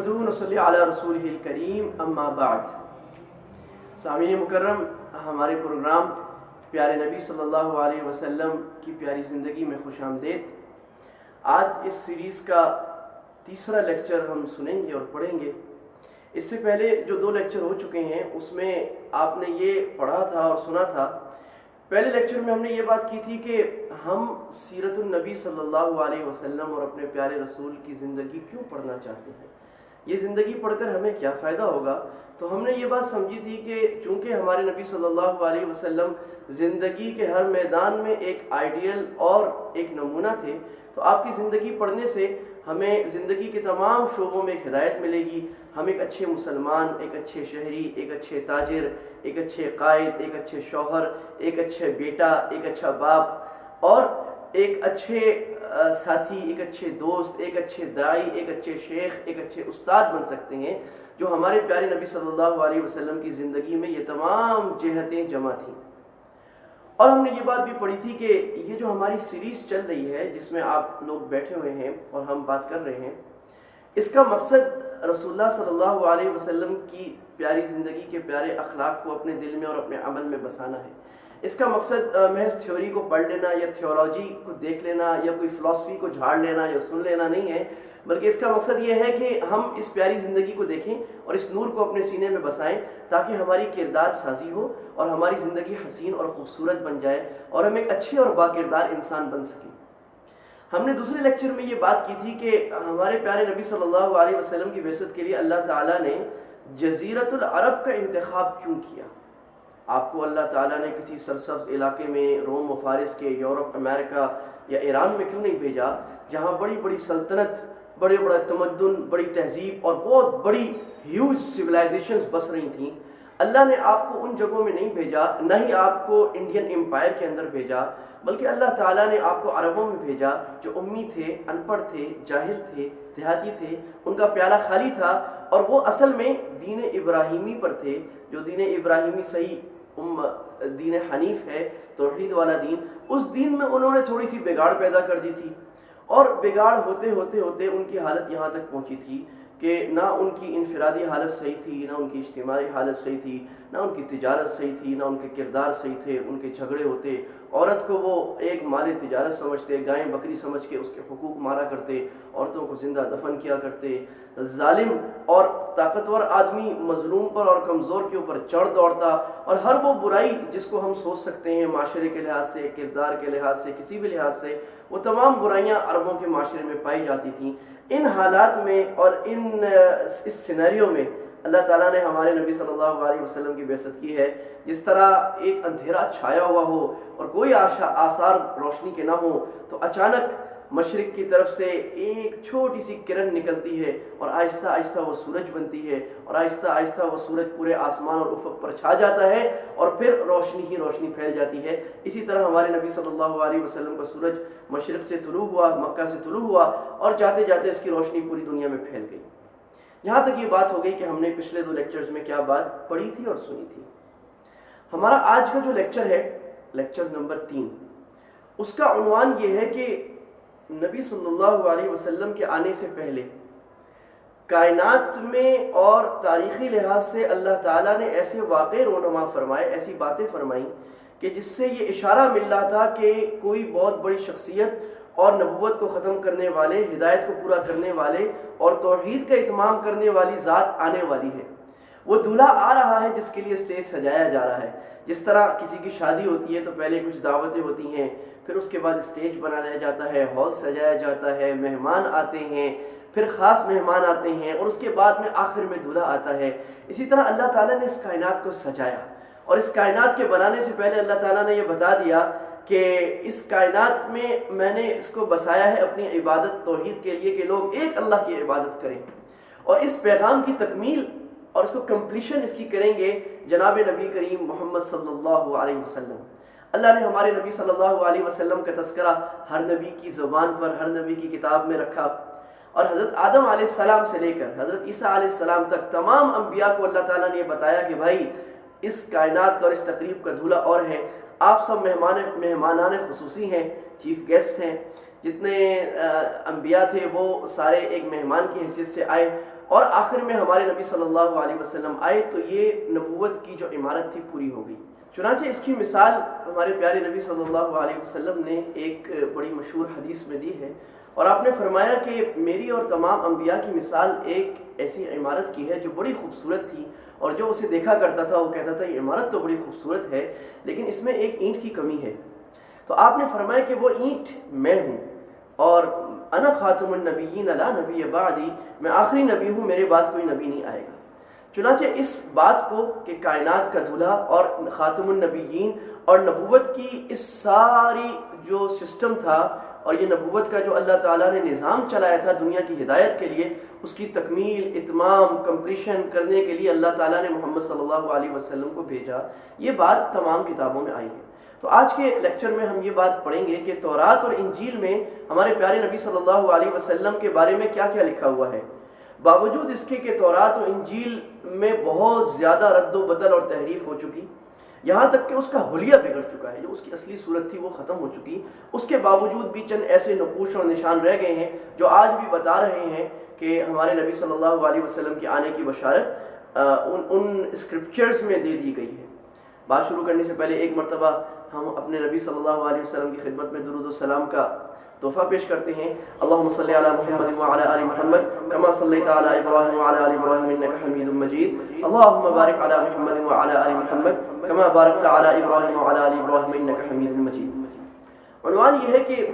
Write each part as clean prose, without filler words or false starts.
نحمدہ ونصلی علی رسولہ الکریم اما بعد۔ سامعین مکرم، ہمارے پروگرام پیارے نبی صلی اللہ علیہ وسلم کی پیاری زندگی میں خوش آمدید۔ آج اس سیریز کا تیسرا لیکچر ہم سنیں گے اور پڑھیں گے۔ اس سے پہلے جو دو لیکچر ہو چکے ہیں اس میں آپ نے یہ پڑھا تھا اور سنا تھا۔ پہلے لیکچر میں ہم نے یہ بات کی تھی کہ ہم سیرت النبی صلی اللہ علیہ وسلم اور اپنے پیارے رسول کی زندگی کیوں پڑھنا چاہتے ہیں، یہ زندگی پڑھ کر ہمیں کیا فائدہ ہوگا۔ تو ہم نے یہ بات سمجھی تھی کہ چونکہ ہمارے نبی صلی اللہ علیہ وسلم زندگی کے ہر میدان میں ایک آئیڈیل اور ایک نمونہ تھے، تو آپ کی زندگی پڑھنے سے ہمیں زندگی کے تمام شعبوں میں ایک ہدایت ملے گی۔ ہم ایک اچھے مسلمان، ایک اچھے شہری، ایک اچھے تاجر، ایک اچھے قائد، ایک اچھے شوہر، ایک اچھے بیٹا، ایک اچھا باپ اور ایک اچھے ساتھی، ایک اچھے دوست، ایک اچھے داعی، ایک اچھے شیخ، ایک اچھے استاد بن سکتے ہیں، جو ہمارے پیارے نبی صلی اللہ علیہ وسلم کی زندگی میں یہ تمام جہتیں جمع تھیں۔ اور ہم نے یہ بات بھی پڑھی تھی کہ یہ جو ہماری سیریز چل رہی ہے جس میں آپ لوگ بیٹھے ہوئے ہیں اور ہم بات کر رہے ہیں، اس کا مقصد رسول اللہ صلی اللہ علیہ وسلم کی پیاری زندگی کے پیارے اخلاق کو اپنے دل میں اور اپنے عمل میں بسانا ہے۔ اس کا مقصد محض تھیوری کو پڑھ لینا یا تھیولوجی کو دیکھ لینا یا کوئی فلسفی کو جھاڑ لینا یا سن لینا نہیں ہے، بلکہ اس کا مقصد یہ ہے کہ ہم اس پیاری زندگی کو دیکھیں اور اس نور کو اپنے سینے میں بسائیں، تاکہ ہماری کردار سازی ہو اور ہماری زندگی حسین اور خوبصورت بن جائے اور ہم ایک اچھے اور با کردار انسان بن سکیں۔ ہم نے دوسرے لیکچر میں یہ بات کی تھی کہ ہمارے پیارے نبی صلی اللہ علیہ وسلم کی بعثت کے لیے اللہ تعالیٰ نے جزیرۃ العرب کا انتخاب کیوں کیا۔ آپ کو اللہ تعالیٰ نے کسی سرسبز علاقے میں روم و فارس کے، یورپ، امریکہ یا ایران میں کیوں نہیں بھیجا، جہاں بڑی بڑی سلطنت، بڑے بڑا تمدن، بڑی تہذیب اور بہت بڑی ہیوج سویلائزیشنز بس رہی تھیں۔ اللہ نے آپ کو ان جگہوں میں نہیں بھیجا، نہ ہی آپ کو انڈین امپائر کے اندر بھیجا، بلکہ اللہ تعالیٰ نے آپ کو عربوں میں بھیجا جو امی تھے، ان پڑھ تھے، جاہل تھے، دیہاتی تھے، ان کا پیالہ خالی تھا، اور وہ اصل میں دین ابراہیمی پر تھے، جو دین ابراہیمی صحیح دین حنیف ہے، توحید والا دین۔ اس دین میں انہوں نے تھوڑی سی بگاڑ پیدا کر دی تھی، اور بگاڑ ہوتے ہوتے ہوتے ان کی حالت یہاں تک پہنچی تھی کہ نہ ان کی انفرادی حالت صحیح تھی، نہ ان کی اجتماعی حالت صحیح تھی، نہ ان کی تجارت صحیح تھی، نہ ان کے کردار صحیح تھے، ان کے جھگڑے ہوتے، عورت کو وہ ایک مال تجارت سمجھتے، گائیں بکری سمجھ کے اس کے حقوق مارا کرتے، عورتوں کو زندہ دفن کیا کرتے، ظالم اور طاقتور آدمی مظلوم پر اور کمزور کے اوپر چڑھ دوڑتا، اور ہر وہ برائی جس کو ہم سوچ سکتے ہیں معاشرے کے لحاظ سے، کردار کے لحاظ سے، کسی بھی لحاظ سے، وہ تمام برائیاں عربوں کے معاشرے میں پائی جاتی تھیں۔ ان حالات میں اور اس سینیریو میں اللہ تعالیٰ نے ہمارے نبی صلی اللہ علیہ وسلم کی بعثت کی ہے۔ جس طرح ایک اندھیرا چھایا ہوا ہو اور کوئی آثار روشنی کے نہ ہو، تو اچانک مشرق کی طرف سے ایک چھوٹی سی کرن نکلتی ہے اور آہستہ آہستہ وہ سورج بنتی ہے، اور آہستہ آہستہ وہ سورج پورے آسمان اور افق پر چھا جاتا ہے، اور پھر روشنی ہی روشنی پھیل جاتی ہے۔ اسی طرح ہمارے نبی صلی اللہ علیہ وسلم کا سورج مشرق سے طلوع ہوا، مکہ سے طلوع ہوا، اور جاتے جاتے اس کی روشنی پوری دنیا میں پھیل گئی۔ یہاں تک یہ بات ہو گئی کہ ہم نے پچھلے دو لیکچرز میں کیا بات پڑھی تھی اور سنی تھی۔ ہمارا آج کا جو لیکچر ہے، لیکچر نمبر 3، اس کا عنوان یہ ہے کہ نبی صلی اللہ علیہ وسلم کے آنے سے پہلے کائنات میں اور تاریخی لحاظ سے اللہ تعالیٰ نے ایسے واقع رونما فرمائے، ایسی باتیں فرمائیں کہ جس سے یہ اشارہ مل رہا تھا کہ کوئی بہت بڑی شخصیت اور نبوت کو ختم کرنے والے، ہدایت کو پورا کرنے والے اور توحید کا اتمام کرنے والی ذات آنے والی ہے۔ وہ دولہا آ رہا ہے جس کے لیے اسٹیج سجایا جا رہا ہے۔ جس طرح کسی کی شادی ہوتی ہے تو پہلے کچھ دعوتیں ہوتی ہیں، پھر اس کے بعد اسٹیج بنایا جاتا ہے، ہال سجایا جاتا ہے، مہمان آتے ہیں، پھر خاص مہمان آتے ہیں، اور اس کے بعد میں آخر میں دولہا آتا ہے۔ اسی طرح اللہ تعالیٰ نے اس کائنات کو سجایا، اور اس کائنات کے بنانے سے پہلے اللہ تعالیٰ نے یہ بتا دیا کہ اس کائنات میں نے اس کو بسایا ہے اپنی عبادت توحید کے لیے، کہ لوگ ایک اللہ کی عبادت کریں، اور اس پیغام کی تکمیل اور اس کو کمپلیشن اس کی کریں گے جناب نبی کریم محمد صلی اللہ علیہ وسلم۔ اللہ نے ہمارے نبی صلی اللہ علیہ وسلم کا تذکرہ ہر نبی کی زبان پر، ہر نبی کی کتاب میں رکھا، اور حضرت آدم علیہ السلام سے لے کر حضرت عیسیٰ علیہ السلام تک تمام انبیاء کو اللہ تعالیٰ نے یہ بتایا کہ بھائی اس کائنات کا اور اس تقریب کا دھولا اور ہے، آپ سب مہمانان خصوصی ہیں، چیف گیسٹ ہیں، جتنے انبیاء تھے وہ سارے ایک مہمان کی حیثیت سے آئے اور آخر میں ہمارے نبی صلی اللہ علیہ وسلم آئے تو یہ نبوت کی جو عمارت تھی پوری ہو گئی۔ چنانچہ اس کی مثال ہمارے پیارے نبی صلی اللہ علیہ وسلم نے ایک بڑی مشہور حدیث میں دی ہے، اور آپ نے فرمایا کہ میری اور تمام انبیاء کی مثال ایک ایسی عمارت کی ہے جو بڑی خوبصورت تھی، اور جو اسے دیکھا کرتا تھا وہ کہتا تھا یہ عمارت تو بڑی خوبصورت ہے لیکن اس میں ایک اینٹ کی کمی ہے۔ تو آپ نے فرمایا کہ وہ اینٹ میں ہوں، اور انا خاتم النبیین لا نبی بعدی، میں آخری نبی ہوں، میرے بعد کوئی نبی نہیں آئے گا۔ چنانچہ اس بات کو کہ کائنات کا دولہا اور خاتم النبیین اور نبوت کی اس ساری جو سسٹم تھا اور یہ نبوت کا جو اللہ تعالیٰ نے نظام چلایا تھا دنیا کی ہدایت کے لیے، اس کی تکمیل، اتمام، کمپلیشن کرنے کے لیے اللہ تعالیٰ نے محمد صلی اللہ علیہ وسلم کو بھیجا، یہ بات تمام کتابوں میں آئی ہے۔ تو آج کے لیکچر میں ہم یہ بات پڑھیں گے کہ تورات اور انجیل میں ہمارے پیارے نبی صلی اللہ علیہ وسلم کے بارے میں کیا کیا لکھا ہوا ہے، باوجود اس کے کہ تورات و انجیل میں بہت زیادہ رد و بدل اور تحریف ہو چکی، یہاں تک کہ اس کا حلیہ بگڑ چکا ہے، جو اس کی اصلی صورت تھی وہ ختم ہو چکی، اس کے باوجود بھی چند ایسے نقوش اور نشان رہ گئے ہیں جو آج بھی بتا رہے ہیں کہ ہمارے نبی صلی اللہ علیہ وسلم کے آنے کی بشارت ان اسکرپچرز میں دے دی گئی ہے۔ بات شروع کرنے سے پہلے ایک مرتبہ ہم اپنے نبی صلی اللہ علیہ وسلم کی خدمت میں درود و سلام کا تحفہ پیش کرتے ہیں۔ اللہم صلی علی محمد وعلی آل محمد کما صلیت علی ابراہیم وعلی آل ابراہیم انک حمید مجید، اللہم بارک علی محمد وعلی آل محمد کما بارکت علی ابراہیم وعلی آل ابراہیم انک حمید مجید۔ عنوان یہ ہے کہ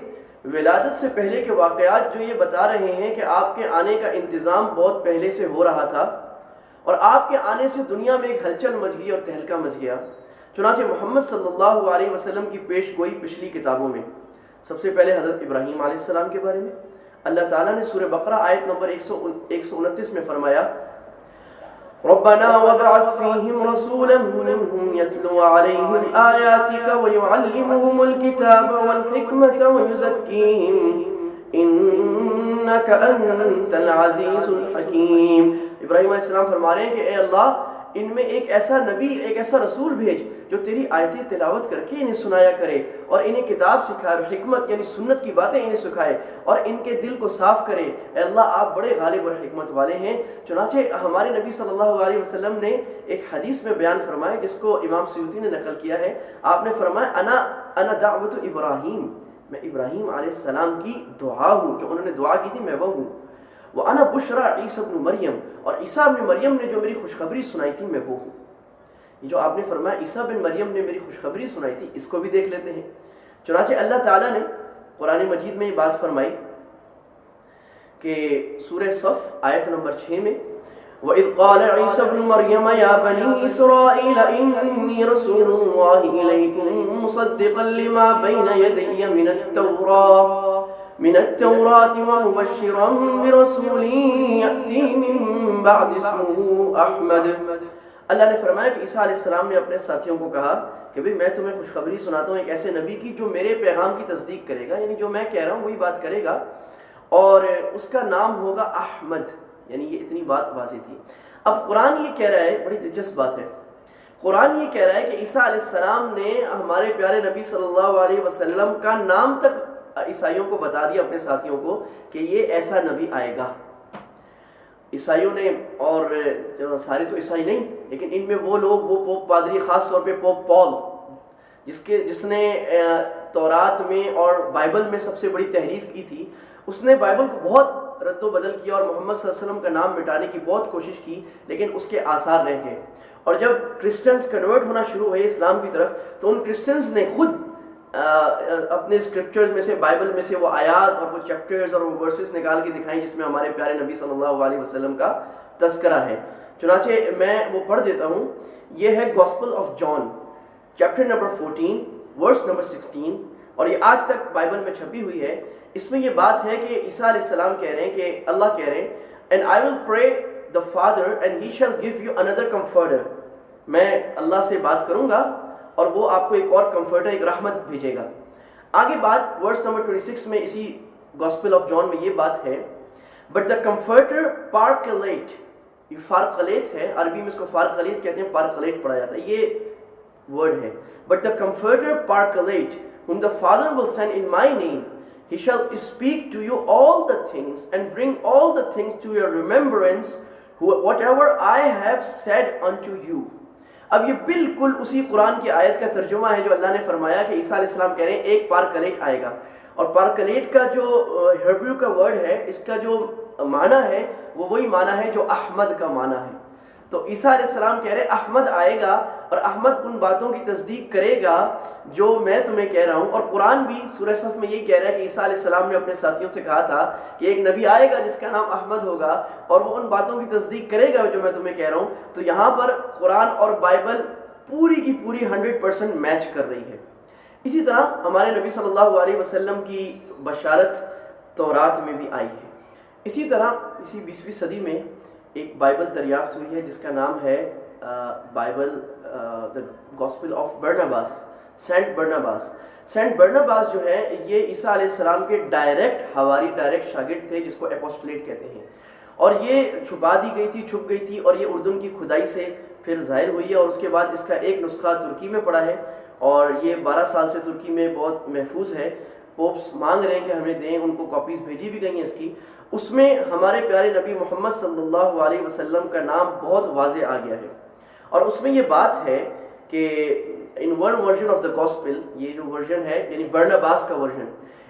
ولادت سے پہلے کے واقعات جو یہ بتا رہے ہیں کہ آپ کے آنے کا انتظام بہت پہلے سے ہو رہا تھا، اور آپ کے آنے سے دنیا میں ایک ہلچل مچ گئی اور تہلکہ مچ گیا۔ چنانچہ محمد صلی اللہ علیہ وسلم کی پیش گوئی پچھلی کتابوں میں سب سے پہلے حضرت ابراہیم علیہ السلام کے بارے میں اللہ تعالیٰ نے سورہ بقرہ آیت نمبر 129 میں فرمایا، ربنا وابعث فیہم رسولا منہم یتلو علیہم آیاتک ویعلمہم الکتاب والحکمت ویزکیہم انک انت العزیز الحکیم۔ ابراہیم علیہ السلام فرما رہے ہیں کہ اے اللہ، ان میں ایک ایسا نبی، ایک ایسا رسول بھیج جو تیری آیتیں تلاوت کر کے انہیں سنایا کرے اور انہیں کتاب سکھائے اور حکمت یعنی سنت کی باتیں انہیں سکھائے اور ان کے دل کو صاف کرے۔ اے اللہ، آپ بڑے غالب اور حکمت والے ہیں۔ چنانچہ ہمارے نبی صلی اللہ علیہ وسلم نے ایک حدیث میں بیان فرمایا جس کو امام سیوطی نے نقل کیا ہے، آپ نے فرمایا انا دعوت ابراہیم، میں ابراہیم علیہ السلام کی دعا ہوں، جو انہوں نے دعا کی تھی میں وہ ہوں۔ وَأَنَا بُشْرَى عِيسَى ابْنُ مریم، اور عیسیٰ ابن مریم نے جو میری خوشخبری سنائی تھی میں وہ ہوں۔ یہ جو آپ نے فرمایا عیسیٰ بن مریم نے میری خوشخبری سنائی تھی، اس کو بھی دیکھ لیتے ہیں۔ چنانچہ اللہ تعالیٰ نے قرآن مجید میں یہ بات فرمائی کہ سورہ صف آیت نمبر 6 میں وَإِذْ قَالَ عِيسَى ابْنُ مَرْيَمَ يَا بَنِي إِسْرَائِيلَ إِنِّي رَسُولُ اللَّهِ إِلَيْكُمْ مُصَدِّقًا لِمَا بَيْنَ يَدَيَّ مِنَ التوراة ومبشرا برسول يأتي من بعد اسمه احمد۔ اللہ نے فرمایا کہ عیسیٰ علیہ السلام نے اپنے ساتھیوں کو کہا کہ بھئی میں تمہیں خوشخبری سناتا ہوں ایک ایسے نبی کی جو میرے پیغام کی تصدیق کرے گا، یعنی جو میں کہہ رہا ہوں وہی بات کرے گا، اور اس کا نام ہوگا احمد۔ یعنی یہ اتنی بات واضح تھی۔ اب قرآن یہ کہہ رہا ہے، بڑی دلچسپ بات ہے، قرآن یہ کہہ رہا ہے کہ عیسیٰ علیہ السلام نے ہمارے پیارے نبی صلی اللہ علیہ وسلم کا نام تک عیسائیوں کو بتا دیا، اپنے ساتھیوں کو، کہ یہ ایسا نبی آئے گا۔ عیسائیوں نے، اور سارے تو عیسائی نہیں لیکن ان میں وہ لوگ، وہ پوپ پادری، خاص طور پہ پوپ پال جس نے تورات میں اور بائبل میں سب سے بڑی تحریف کی تھی، اس نے بائبل کو بہت رد و بدل کیا اور محمد صلی اللہ علیہ وسلم کا نام مٹانے کی بہت کوشش کی، لیکن اس کے آثار رہ گئے۔ اور جب کرسچنز کنورٹ ہونا شروع ہوئے اسلام کی طرف، تو ان کرسچنز نے خود اپنے اسکرپچرز میں سے، بائبل میں سے وہ آیات اور وہ چیپٹرز اور وہ ورسز نکال کے دکھائیں جس میں ہمارے پیارے نبی صلی اللہ علیہ وسلم کا تذکرہ ہے۔ چنانچہ میں وہ پڑھ دیتا ہوں، یہ ہے gospel of John chapter number 14 verse number 16، اور یہ آج تک بائبل میں چھپی ہوئی ہے۔ اس میں یہ بات ہے کہ عیسیٰ علیہ السلام کہہ رہے ہیں کہ اللہ کہہ رہے ہیں and I will pray the Father and he shall give you another comforter، میں اللہ سے بات کروں گا اور وہ آپ کو ایک اور کمفرٹر، ایک رحمت بھیجے گا۔ آگے بات ورس نمبر 26 میں اسی گاسپل آف جان میں یہ بات ہے، بٹ دا کمفرٹر پارکلیٹ، یہ فارقلیت ہے، عربی میں اس کو فارقلیت کہتے ہیں، پارکلیٹ پڑھا جاتا ہے، یہ ورڈ ہے، but the comforter paraclete whom the Father will send in my name He shall speak to you all the things and bring all the things to your remembrance, whatever I have said unto you. اب یہ بالکل اسی قرآن کی آیت کا ترجمہ ہے جو اللہ نے فرمایا کہ عیسیٰ علیہ السلام کہہ رہے ہیں ایک پارکلیٹ آئے گا، اور پارکلیٹ کا جو ہیبریو کا ورڈ ہے، اس کا جو معنی ہے وہ وہی معنی ہے جو احمد کا معنی ہے. تو عیسیٰ علیہ السلام کہہ رہے ہیں احمد آئے گا اور احمد ان باتوں کی تصدیق کرے گا جو میں تمہیں کہہ رہا ہوں. اور قرآن بھی سورہ صف میں یہی کہہ رہا ہے کہ عیسیٰ علیہ السلام نے اپنے ساتھیوں سے کہا تھا کہ ایک نبی آئے گا جس کا نام احمد ہوگا اور وہ ان باتوں کی تصدیق کرے گا جو میں تمہیں کہہ رہا ہوں. تو یہاں پر قرآن اور بائبل پوری کی پوری 100% میچ کر رہی ہے. اسی طرح ہمارے نبی صلی اللہ علیہ وسلم کی بشارت تورات میں بھی آئی ہے. اسی طرح اسی 20ویں صدی میں ایک بائبل دریافت ہوئی ہے جس کا نام ہے Bible the gospel of Barnabas, Saint Barnabas. Saint Barnabas جو ہے یہ عیسیٰ علیہ السلام کے ڈائریکٹ حواری، ڈائریکٹ شاگرد تھے جس کو اپوسٹلیٹ کہتے ہیں. اور یہ چھپا دی گئی تھی، چھپ گئی تھی، اور یہ اردن کی کھدائی سے پھر ظاہر ہوئی ہے. اور اس کے بعد اس کا ایک نسخہ ترکی میں پڑا ہے اور یہ 12 سال سے ترکی میں بہت محفوظ ہے. پوپس مانگ رہے ہیں کہ ہمیں دیں، ان کو کاپیز بھیجی بھی گئی ہیں اس کی. اس میں ہمارے پیارے نبی محمد صلی اللہ علیہ وسلم کا نام بہت واضح آ گیا ہے. اور اس میں یہ بات ہے کہ in one version of the gospel, یہ جو ورژن ہے یعنی برناباس کا ورژن،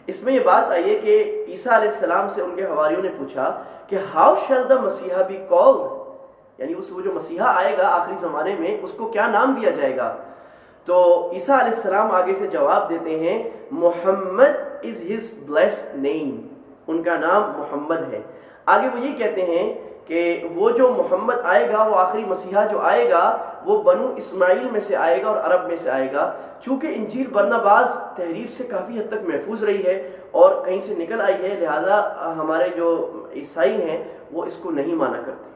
اس میں یہ بات آئی ہے کہ عیسیٰ علیہ السلام سے ان کے حواریوں نے پوچھا کہ ہاؤ شیل دا مسیحا بی کالڈ، یعنی وہ جو مسیحا آئے گا آخری زمانے میں اس کو کیا نام دیا جائے گا. تو عیسیٰ علیہ السلام آگے سے جواب دیتے ہیں محمد از ہز بلیسڈ نیم، ان کا نام محمد ہے. آگے وہ یہ کہتے ہیں کہ وہ جو محمد آئے گا، وہ آخری مسیحا جو آئے گا، وہ بنو اسماعیل میں سے آئے گا اور عرب میں سے آئے گا. چونکہ انجیل برناباس تحریف سے کافی حد تک محفوظ رہی ہے اور کہیں سے نکل آئی ہے، لہٰذا ہمارے جو عیسائی ہیں وہ اس کو نہیں مانا کرتے.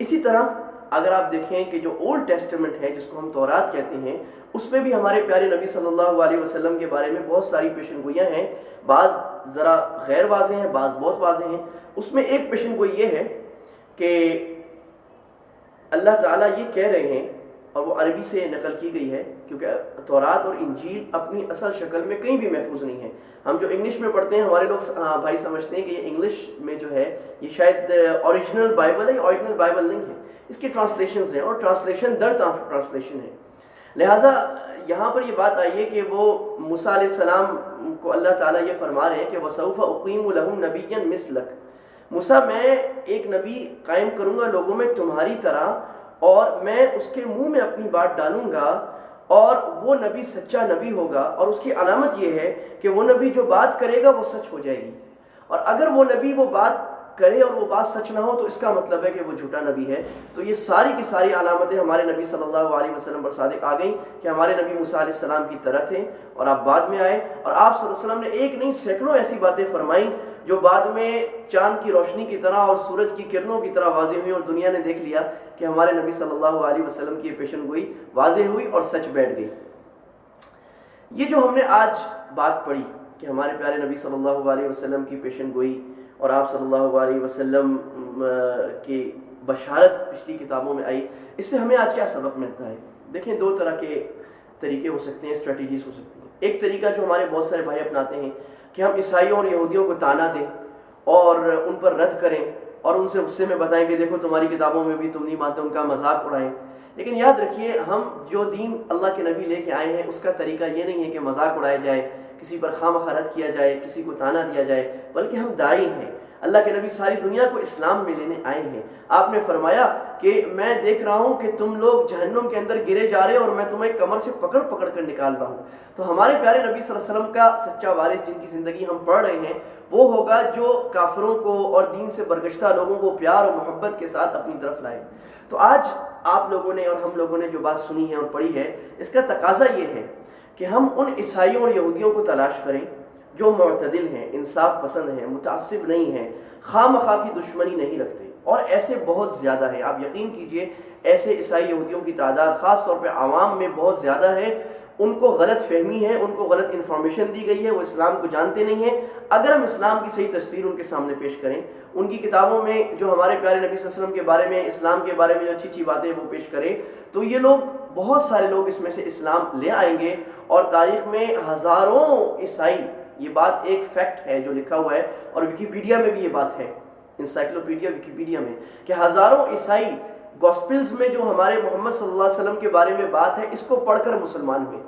اسی طرح اگر آپ دیکھیں کہ جو اولڈ ٹیسٹمنٹ ہے جس کو ہم تورات کہتے ہیں، اس میں بھی ہمارے پیارے نبی صلی اللہ علیہ وسلم کے بارے میں بہت ساری پیشن گوئیاں ہیں. بعض ذرا غیر واضح ہیں، بعض بہت واضح ہیں. اس میں ایک پیشن گوئی یہ ہے کہ اللہ تعالیٰ یہ کہہ رہے ہیں، اور وہ عربی سے نقل کی گئی ہے کیونکہ تورات اور انجیل اپنی اصل شکل میں کہیں بھی محفوظ نہیں ہے. ہم جو انگلش میں پڑھتے ہیں ہمارے لوگ بھائی سمجھتے ہیں کہ یہ انگلش میں جو ہے یہ شاید اوریجنل بائبل ہے. یہ اوریجنل بائبل نہیں ہے، اس کی ٹرانسلیشنز ہیں اور ٹرانسلیشن در ٹرانسلیشن ہے. لہٰذا یہاں پر یہ بات آئی ہے کہ وہ موسیٰ علیہ السلام کو اللہ تعالیٰ یہ فرما رہے ہیں کہ وَسَوْفَ أُقِيمُ لَهُمْ نَبِيًّا مِثْلَكَ، موسیٰ میں ایک نبی قائم کروں گا لوگوں میں تمہاری طرح، اور میں اس کے منہ میں اپنی بات ڈالوں گا، اور وہ نبی سچا نبی ہوگا. اور اس کی علامت یہ ہے کہ وہ نبی جو بات کرے گا وہ سچ ہو جائے گی، اور اگر وہ نبی وہ بات کرے اور وہ بات سچ نہ ہو تو اس کا مطلب ہے کہ وہ جھوٹا نبی ہے. تو یہ ساری کی ساری علامتیں ہمارے نبی صلی اللہ علیہ وسلم پر صادق آ گئیں کہ ہمارے نبی موسیٰ علیہ السلام کی طرح تھے اور آپ بعد میں آئے. اور آپ صلی اللہ علیہ وسلم نے ایک نہیں سینکڑوں ایسی باتیں فرمائیں جو بعد میں چاند کی روشنی کی طرح اور سورج کی کرنوں کی طرح واضح ہوئی، اور دنیا نے دیکھ لیا کہ ہمارے نبی صلی اللہ علیہ وسلم کی یہ پیشن گوئی واضح ہوئی اور سچ بیٹھ گئی. یہ جو ہم نے آج بات پڑھی کہ ہمارے پیارے نبی صلی اللہ علیہ وسلم کی پیشن گوئی اور آپ صلی اللہ علیہ وسلم کی بشارت پچھلی کتابوں میں آئی، اس سے ہمیں آج کیا سبق ملتا ہے؟ دیکھیں، دو طرح کے طریقے ہو سکتے ہیں، اسٹریٹجیز ہو سکتی ہیں. ایک طریقہ جو ہمارے بہت سارے بھائی اپناتے ہیں کہ ہم عیسائیوں اور یہودیوں کو تانا دیں اور ان پر رد کریں اور ان سے غصے میں بتائیں کہ دیکھو تمہاری کتابوں میں بھی تم نہیں مانتے، ان کا مذاق اڑائیں. لیکن یاد رکھیے، ہم جو دین اللہ کے نبی لے کے آئے ہیں اس کا طریقہ یہ نہیں ہے کہ مذاق اڑایا جائے، کسی پر خواہ رد کیا جائے، کسی کو تانا دیا جائے، بلکہ ہم داعی ہیں. اللہ کے نبی ساری دنیا کو اسلام میں لینے آئے ہیں. آپ نے فرمایا کہ میں دیکھ رہا ہوں کہ تم لوگ جہنم کے اندر گرے جا رہے اور میں تمہیں کمر سے پکڑ پکڑ کر نکال رہا ہوں. تو ہمارے پیارے نبی صلی اللہ علیہ وسلم کا سچا وارث جن کی زندگی ہم پڑھ رہے ہیں وہ ہوگا جو کافروں کو اور دین سے برگشتہ لوگوں کو پیار اور محبت کے ساتھ اپنی طرف لائے. تو آج آپ لوگوں نے اور ہم لوگوں نے جو بات سنی ہے اور پڑھی ہے، اس کا تقاضا یہ ہے کہ ہم ان عیسائیوں اور یہودیوں کو تلاش کریں جو معتدل ہیں، انصاف پسند ہیں، متعصب نہیں ہیں، خواہ مخواہ کی دشمنی نہیں رکھتے. اور ایسے بہت زیادہ ہیں. آپ یقین کیجئے ایسے عیسائی یہودیوں کی تعداد خاص طور پہ عوام میں بہت زیادہ ہے. ان کو غلط فہمی ہے، ان کو غلط انفارمیشن دی گئی ہے، وہ اسلام کو جانتے نہیں ہیں. اگر ہم اسلام کی صحیح تصویر ان کے سامنے پیش کریں، ان کی کتابوں میں جو ہمارے پیارے نبی صلی اللہ علیہ وسلم کے بارے میں، اسلام کے بارے میں جو اچھی اچھی باتیں وہ پیش کریں، تو یہ لوگ، بہت سارے لوگ اس میں سے اسلام لے آئیں گے. اور تاریخ میں ہزاروں عیسائی یہ بات ایک فیکٹ ہے جو لکھا ہوا ہے، اور ویکیپیڈیا میں بھی یہ بات ہے، انسائکلوپیڈیا ویکیپیڈیا میں، کہ ہزاروں عیسائی گاسپلز میں جو ہمارے محمد صلی اللہ علیہ وسلم کے بارے میں بات ہے اس کو پڑھ کر مسلمان ہوئے۔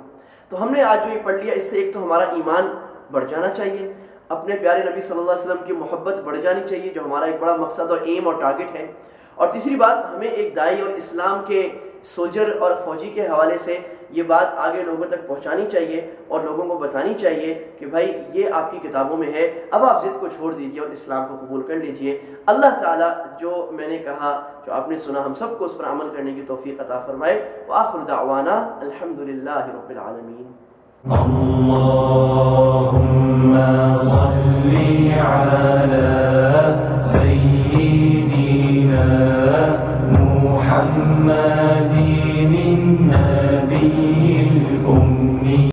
تو ہم نے آج جو یہ پڑھ لیا، اس سے ایک تو ہمارا ایمان بڑھ جانا چاہیے، اپنے پیارے نبی صلی اللہ علیہ وسلم کی محبت بڑھ جانی چاہیے، جو ہمارا ایک بڑا مقصد اور ایم اور ٹارگٹ ہے۔ اور تیسری بات، ہمیں ایک داعی اور اسلام کے سولجر اور فوجی کے حوالے سے یہ بات آگے لوگوں تک پہنچانی چاہیے اور لوگوں کو بتانی چاہیے کہ بھائی یہ آپ کی کتابوں میں ہے، اب آپ ضد کو چھوڑ دیجئے اور اسلام کو قبول کر لیجئے۔ اللہ تعالیٰ جو میں نے کہا، جو آپ نے سنا، ہم سب کو اس پر عمل کرنے کی توفیق عطا فرمائے۔ وآخر دعوانا الحمدللہ رب العالمین۔ اللهم صل على سيدنا محمد النبي